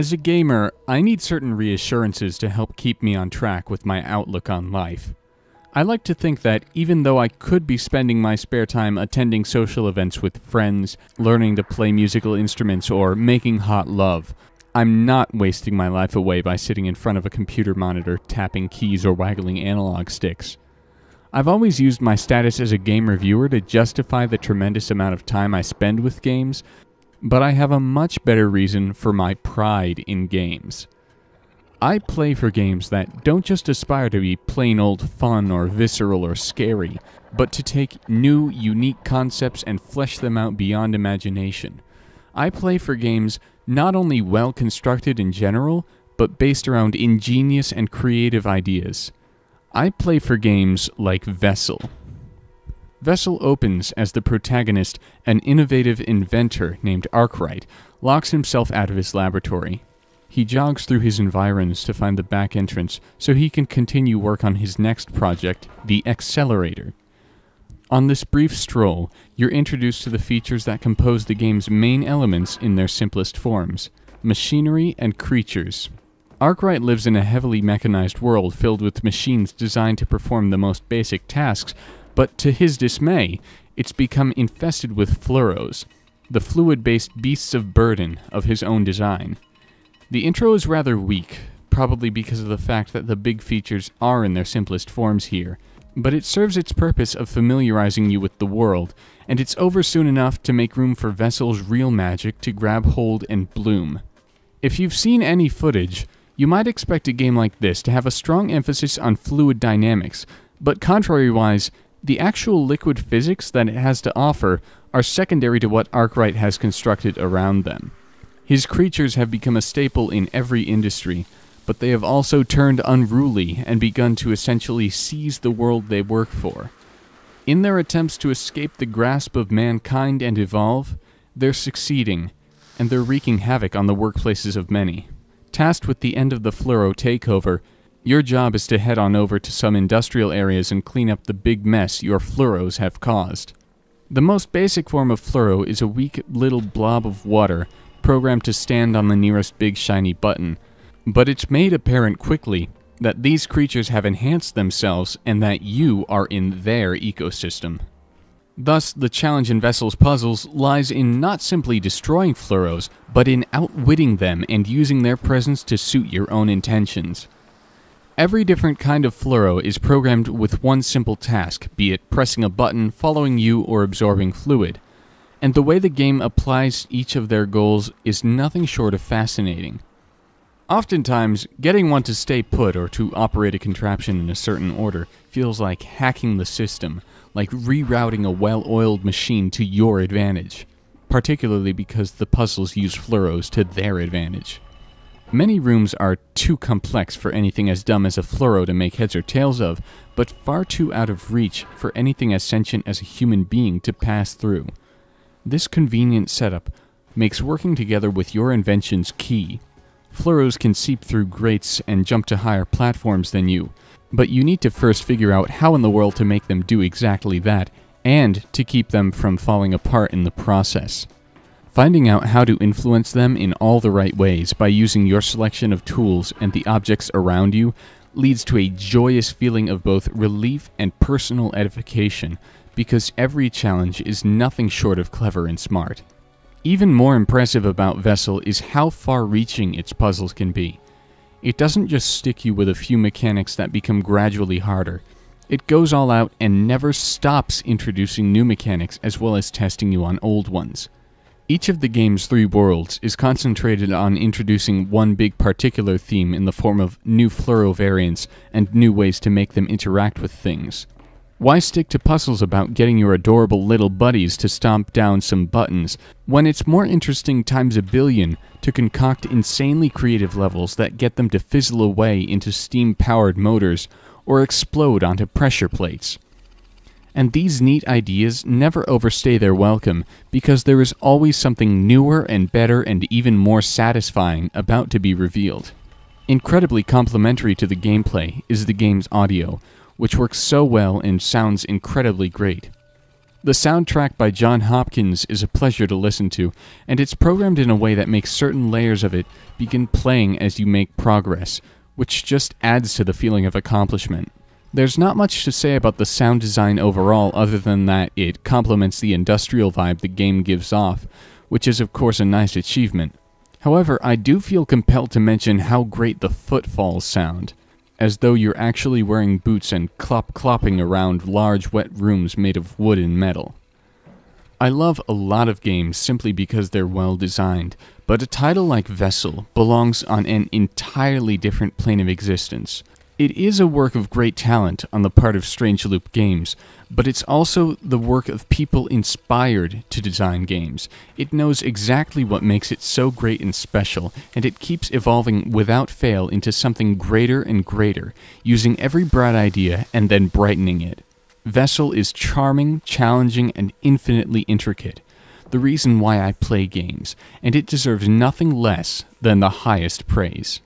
As a gamer, I need certain reassurances to help keep me on track with my outlook on life. I like to think that even though I could be spending my spare time attending social events with friends, learning to play musical instruments, or making hot love, I'm not wasting my life away by sitting in front of a computer monitor, tapping keys, or waggling analog sticks. I've always used my status as a game reviewer to justify the tremendous amount of time I spend with games, but I have a much better reason for my pride in games. I play for games that don't just aspire to be plain old fun or visceral or scary, but to take new, unique concepts and flesh them out beyond imagination. I play for games not only well constructed in general, but based around ingenious and creative ideas. I play for games like Vessel. Vessel opens as the protagonist, an innovative inventor named Arkwright, locks himself out of his laboratory. He jogs through his environs to find the back entrance so he can continue work on his next project, the Accelerator. On this brief stroll, you're introduced to the features that compose the game's main elements in their simplest forms: machinery and creatures. Arkwright lives in a heavily mechanized world filled with machines designed to perform the most basic tasks, but to his dismay, it's become infested with fluoros, the fluid-based beasts of burden of his own design. The intro is rather weak, probably because of the fact that the big features are in their simplest forms here, but it serves its purpose of familiarizing you with the world, and it's over soon enough to make room for Vessel's real magic to grab hold and bloom. If you've seen any footage, you might expect a game like this to have a strong emphasis on fluid dynamics, but contrary-wise, the actual liquid physics that it has to offer are secondary to what Arkwright has constructed around them. His creatures have become a staple in every industry, but they have also turned unruly and begun to essentially seize the world they work for. In their attempts to escape the grasp of mankind and evolve, they're succeeding, and they're wreaking havoc on the workplaces of many. Tasked with the end of the fluoro takeover, your job is to head on over to some industrial areas and clean up the big mess your fluoros have caused. The most basic form of fluoro is a weak little blob of water programmed to stand on the nearest big shiny button, but it's made apparent quickly that these creatures have enhanced themselves and that you are in their ecosystem. Thus, the challenge in Vessel's puzzles lies in not simply destroying fluoros, but in outwitting them and using their presence to suit your own intentions. Every different kind of fluoro is programmed with one simple task, be it pressing a button, following you, or absorbing fluid. And the way the game applies each of their goals is nothing short of fascinating. Oftentimes, getting one to stay put or to operate a contraption in a certain order feels like hacking the system, like rerouting a well-oiled machine to your advantage, particularly because the puzzles use fluoros to their advantage. Many rooms are too complex for anything as dumb as a fluoro to make heads or tails of, but far too out of reach for anything as sentient as a human being to pass through. This convenient setup makes working together with your inventions key. Fluoros can seep through grates and jump to higher platforms than you, but you need to first figure out how in the world to make them do exactly that, and to keep them from falling apart in the process. Finding out how to influence them in all the right ways by using your selection of tools and the objects around you leads to a joyous feeling of both relief and personal edification, because every challenge is nothing short of clever and smart. Even more impressive about Vessel is how far-reaching its puzzles can be. It doesn't just stick you with a few mechanics that become gradually harder. It goes all out and never stops introducing new mechanics as well as testing you on old ones. Each of the game's 3 worlds is concentrated on introducing one big particular theme in the form of new fluoro variants and new ways to make them interact with things. Why stick to puzzles about getting your adorable little buddies to stomp down some buttons, when it's more interesting times a billion to concoct insanely creative levels that get them to fizzle away into steam-powered motors or explode onto pressure plates? And these neat ideas never overstay their welcome, because there is always something newer and better and even more satisfying about to be revealed. Incredibly complementary to the gameplay is the game's audio, which works so well and sounds incredibly great. The soundtrack by John Hopkins is a pleasure to listen to, and it's programmed in a way that makes certain layers of it begin playing as you make progress, which just adds to the feeling of accomplishment. There's not much to say about the sound design overall other than that it complements the industrial vibe the game gives off, which is of course a nice achievement. However, I do feel compelled to mention how great the footfalls sound, as though you're actually wearing boots and clopping around large wet rooms made of wood and metal. I love a lot of games simply because they're well designed, but a title like Vessel belongs on an entirely different plane of existence. It is a work of great talent on the part of Strange Loop Games, but it's also the work of people inspired to design games. It knows exactly what makes it so great and special, and it keeps evolving without fail into something greater and greater, using every bright idea and then brightening it. Vessel is charming, challenging, and infinitely intricate. The reason why I play games, and it deserves nothing less than the highest praise.